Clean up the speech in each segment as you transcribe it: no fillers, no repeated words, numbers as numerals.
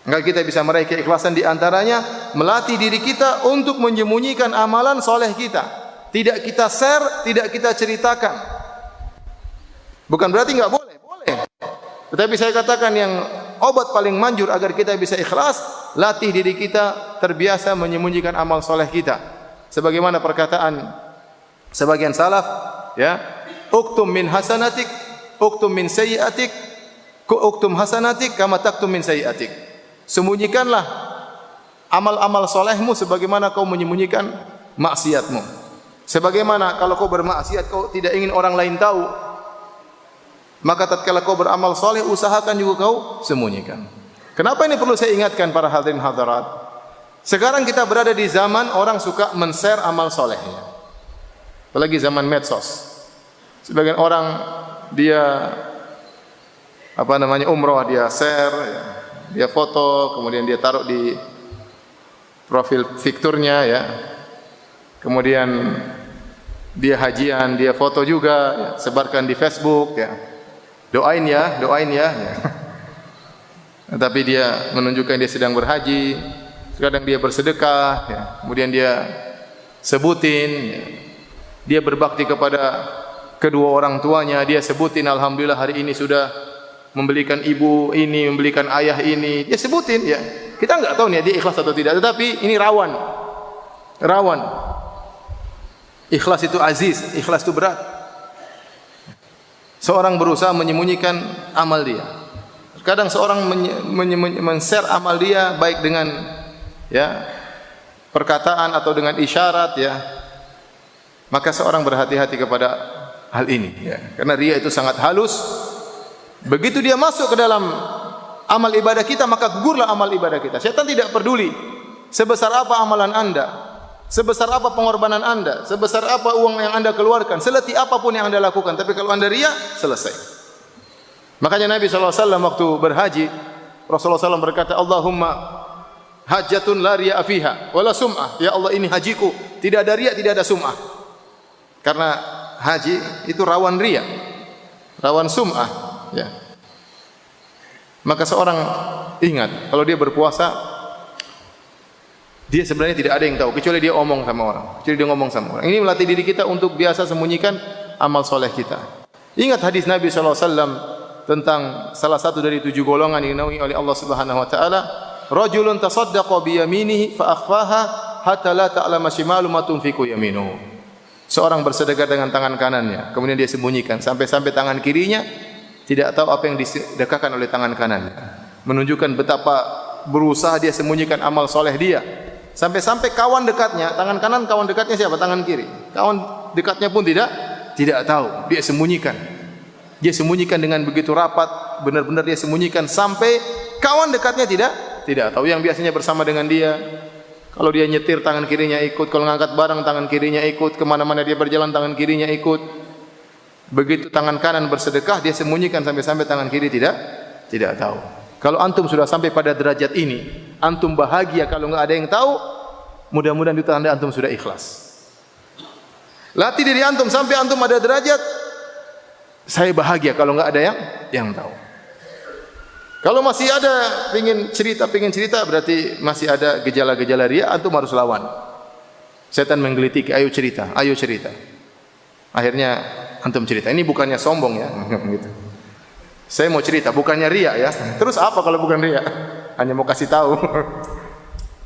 Agar kita bisa meraih keikhlasan, di antaranya melatih diri kita untuk menyembunyikan amalan soleh kita. Tidak kita share, tidak kita ceritakan. Bukan berarti enggak boleh, boleh. Tetapi saya katakan yang obat paling manjur agar kita bisa ikhlas, latih diri kita terbiasa menyembunyikan amal soleh kita. Sebagaimana perkataan sebagian salaf, ya, uktum min hasanatik, uktum min sayyiatik, uktum hasanatik kama taktum min sayyiatik. Sembunyikanlah amal-amal solehmu sebagaimana kau menyembunyikan maksiatmu. Sebagaimana kalau kau bermaksiat kau tidak ingin orang lain tahu, maka tatkala kau beramal soleh usahakan juga kau sembunyikan. Kenapa ini perlu saya ingatkan para hadirin hadirat? Sekarang kita berada di zaman orang suka men-share amal solehnya. Apalagi zaman medsos. Sebagian orang dia umrah, dia share, ya. Dia foto, kemudian dia taruh di profil fikturnya, ya. Kemudian dia hajian, dia foto juga, ya. Sebarkan di Facebook, ya. Doain ya, ya. Tapi dia menunjukkan dia sedang berhaji, kadang dia bersedekah, ya. Kemudian dia sebutin, ya. Dia berbakti kepada kedua orang tuanya, dia sebutin alhamdulillah hari ini sudah membelikan ibu ini, membelikan ayah ini, dia sebutin, ya. Kita enggak tahu nih dia ikhlas atau tidak, tetapi ini rawan. Ikhlas itu aziz, ikhlas itu berat. Seorang berusaha menyembunyikan amal dia. Kadang seorang men-share amal dia baik dengan, ya, perkataan atau dengan isyarat, ya. Maka seorang berhati-hati kepada hal ini, ya. Karena riya itu sangat halus. Begitu dia masuk ke dalam amal ibadah kita, maka gugurlah amal ibadah kita. Syaitan tidak peduli sebesar apa amalan Anda, sebesar apa pengorbanan Anda, sebesar apa uang yang Anda keluarkan, seletih apapun yang Anda lakukan. Tapi kalau Anda riya, selesai. Makanya Nabi SAW waktu berhaji, Rasulullah SAW berkata, Allahumma hajjatun la riya fiha wala sum'ah. Ya Allah, ini hajiku, tidak ada riya, tidak ada sum'ah. Karena haji itu rawan riya, rawan sum'ah. Ya. Maka seorang ingat, kalau dia berpuasa, dia sebenarnya tidak ada yang tahu kecuali dia omong sama orang. Ini melatih diri kita untuk biasa sembunyikan amal soleh kita. Ingat hadis Nabi SAW tentang salah satu dari 7 golongan yang dinaungi oleh Allah Subhanahu Wa Taala. Rajulun tasaddaqa biyaminihi fa akhfaha hatta la ta'lama shimalu ma tunfiqu yaminuhu. Seorang bersedekah dengan tangan kanannya, kemudian dia sembunyikan sampai tangan kirinya tidak tahu apa yang disedekahkan oleh tangan kanan. Menunjukkan betapa berusaha dia sembunyikan amal soleh dia. Sampai-sampai kawan dekatnya, tangan kanan kawan dekatnya siapa? Tangan kiri. Kawan dekatnya pun tidak tahu. Dia sembunyikan. Dia sembunyikan dengan begitu rapat, benar-benar dia sembunyikan sampai kawan dekatnya tidak tahu. Yang biasanya bersama dengan dia, kalau dia nyetir tangan kirinya ikut, kalau ngangkat barang tangan kirinya ikut, kemana-mana dia berjalan tangan kirinya ikut. Begitu tangan kanan bersedekah, dia sembunyikan sampai tangan kiri tidak tahu. Kalau antum sudah sampai pada derajat ini, antum bahagia kalau enggak ada yang tahu, mudah-mudahan itu tanda antum sudah ikhlas. Latih diri antum sampai antum ada derajat, saya bahagia kalau enggak ada yang tahu. Kalau masih ada pengen cerita berarti masih ada gejala-gejala riya, antum harus lawan. Setan menggelitik, ayo cerita. Akhirnya antum cerita. Ini bukannya sombong, ya, gitu. Saya mau cerita, bukannya riya, ya. Terus apa kalau bukan riya? Hanya mau kasih tahu.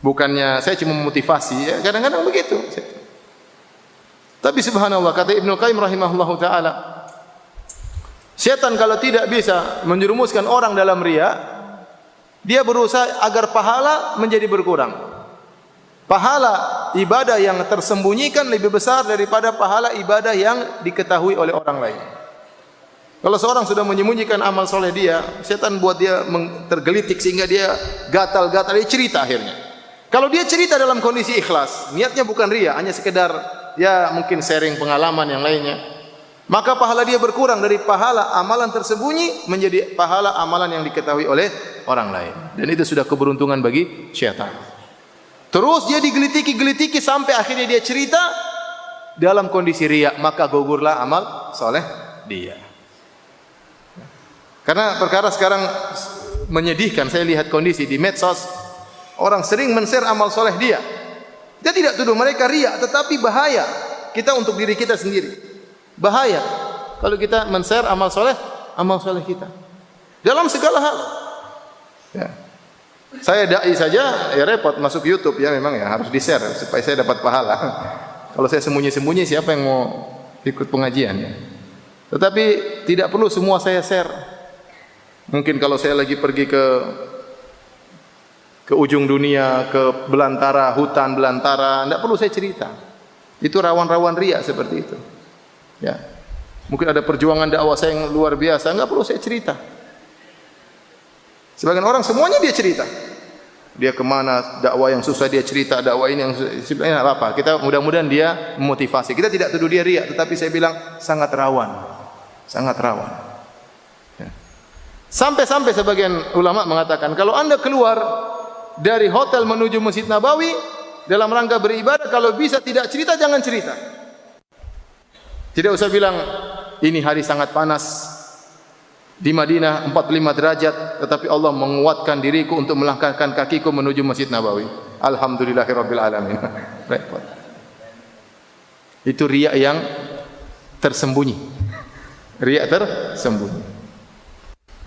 Bukannya saya cuma memotivasi, ya. Kadang-kadang begitu. Tapi subhanallah, kata Ibnu Qayyim rahimahullahu taala, setan kalau tidak bisa menjerumuskan orang dalam riya, dia berusaha agar pahala menjadi berkurang. Pahala ibadah yang tersembunyikan lebih besar daripada pahala ibadah yang diketahui oleh orang lain. Kalau seorang sudah menyembunyikan amal soleh dia, setan buat dia tergelitik sehingga dia gatal-gatal, dia cerita akhirnya. Kalau dia cerita dalam kondisi ikhlas, niatnya bukan riya, hanya sekedar ya mungkin sharing pengalaman yang lainnya, maka pahala dia berkurang dari pahala amalan tersembunyi menjadi pahala amalan yang diketahui oleh orang lain. Dan itu sudah keberuntungan bagi syaitan. Terus dia digelitiki sampai akhirnya dia cerita dalam kondisi riya, maka gugurlah amal soleh dia. Karena perkara sekarang menyedihkan, saya lihat kondisi di medsos, orang sering men-share amal soleh dia. Dia tidak tuduh mereka riya, tetapi bahaya kita untuk diri kita sendiri. Bahaya kalau kita men-share amal soleh kita dalam segala hal. Ya. Saya dai saja ya repot masuk YouTube ya, memang ya harus di-share supaya saya dapat pahala. Kalau saya sembunyi-sembunyi, siapa yang mau ikut pengajian ya? Tetapi tidak perlu semua saya share. Mungkin kalau saya lagi pergi ke ujung dunia, ke belantara, hutan belantara, tidak perlu saya cerita. Itu rawan-rawan riya seperti itu. Ya. Mungkin ada perjuangan dakwah saya yang luar biasa, enggak perlu saya cerita. Sebagian orang semuanya dia cerita. Dia kemana, dakwah yang susah dia cerita, dakwah ini yang sebenarnya apa? Kita mudah-mudahan dia memotivasi. Kita tidak tuduh dia riya, tetapi saya bilang sangat rawan. Sangat rawan. Ya. Sampai-sampai sebagian ulama mengatakan, kalau Anda keluar dari hotel menuju Masjid Nabawi dalam rangka beribadah, kalau bisa tidak cerita, jangan cerita. Tidak usah bilang ini hari sangat panas di Madinah 45 derajat, tetapi Allah menguatkan diriku untuk melangkahkan kakiku menuju Masjid Nabawi. Alhamdulillahirabbil alamin. Repot. Itu riya yang tersembunyi. Riya tersembunyi.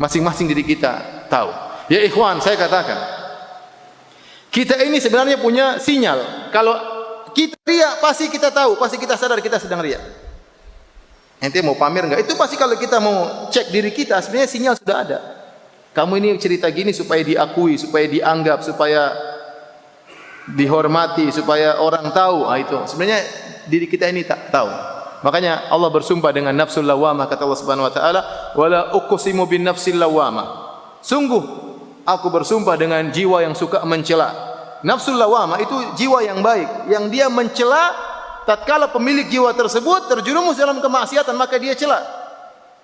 Masing-masing diri kita tahu. Ya ikhwan, saya katakan, kita ini sebenarnya punya sinyal. Kalau kita riya, pasti kita tahu, pasti kita sadar kita sedang riya. Ente mau pamer enggak? Itu pasti kalau kita mau cek diri kita, sebenarnya sinyal sudah ada. Kamu ini cerita gini supaya diakui, supaya dianggap, supaya dihormati, supaya orang tahu. Itu sebenarnya diri kita ini tak tahu. Makanya Allah bersumpah dengan nafsul lawamah, kata Allah Subhanahu wa taala, "Wala uqsimu bin nafsil lawamah." Sungguh aku bersumpah dengan jiwa yang suka mencela. Nafsul lawamah itu jiwa yang baik, yang dia mencela. Tatkala pemilik jiwa tersebut terjerumus dalam kemaksiatan, maka dia cela.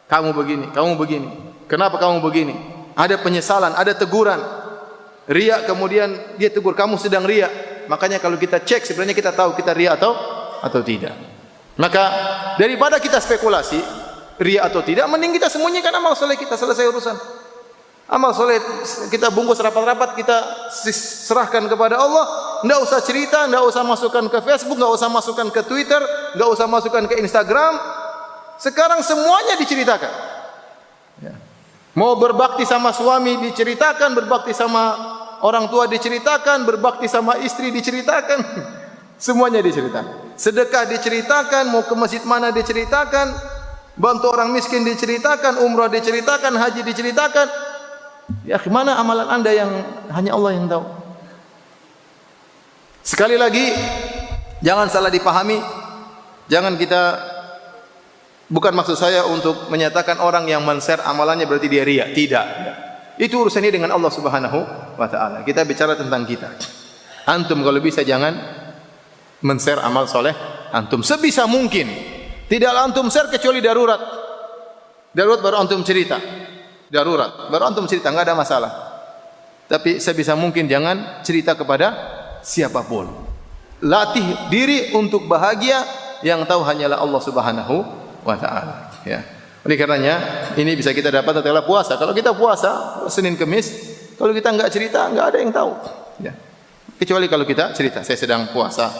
Kamu begini, kamu begini. Kenapa kamu begini? Ada penyesalan, ada teguran. Riya, kemudian dia tegur, kamu sedang riya. Makanya kalau kita cek, sebenarnya kita tahu kita riya atau tidak. Maka daripada kita spekulasi riya atau tidak, mending kita sembunyikan amal soleh kita, selesai urusan. Amal soleh kita bungkus rapat-rapat, kita serahkan kepada Allah. Tidak usah cerita, tidak usah masukkan ke Facebook, tidak usah masukkan ke Twitter, tidak usah masukkan ke Instagram. Sekarang semuanya diceritakan. Ya. Mau berbakti sama suami diceritakan, berbakti sama orang tua diceritakan, berbakti sama istri diceritakan. Semuanya diceritakan. Sedekah diceritakan, mau ke masjid mana diceritakan, bantu orang miskin diceritakan, umrah diceritakan, haji diceritakan. Ya, mana amalan Anda yang hanya Allah yang tahu? Sekali lagi, jangan salah dipahami. Jangan kita, bukan maksud saya untuk menyatakan orang yang men-share amalannya berarti dia riya. Tidak. Itu urusannya dengan Allah Subhanahu wa taala. Kita bicara tentang kita. Antum kalau bisa jangan men-share amal soleh antum sebisa mungkin. Tidak antum share kecuali darurat. Darurat baru antum cerita. Darurat, baru antum cerita, enggak ada masalah. Tapi sebisa mungkin jangan cerita kepada siapapun. Latih diri untuk bahagia, yang tahu hanyalah Allah Subhanahu wa taala, ya. Oleh karenanya ini bisa kita dapat setelah puasa. Kalau kita puasa Senin Kamis, kalau kita enggak cerita, enggak ada yang tahu, ya. Kecuali kalau kita cerita, saya sedang puasa.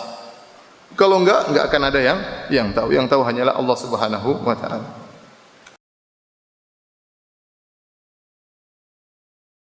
Kalau enggak akan ada yang tahu. Yang tahu hanyalah Allah Subhanahu wa taala.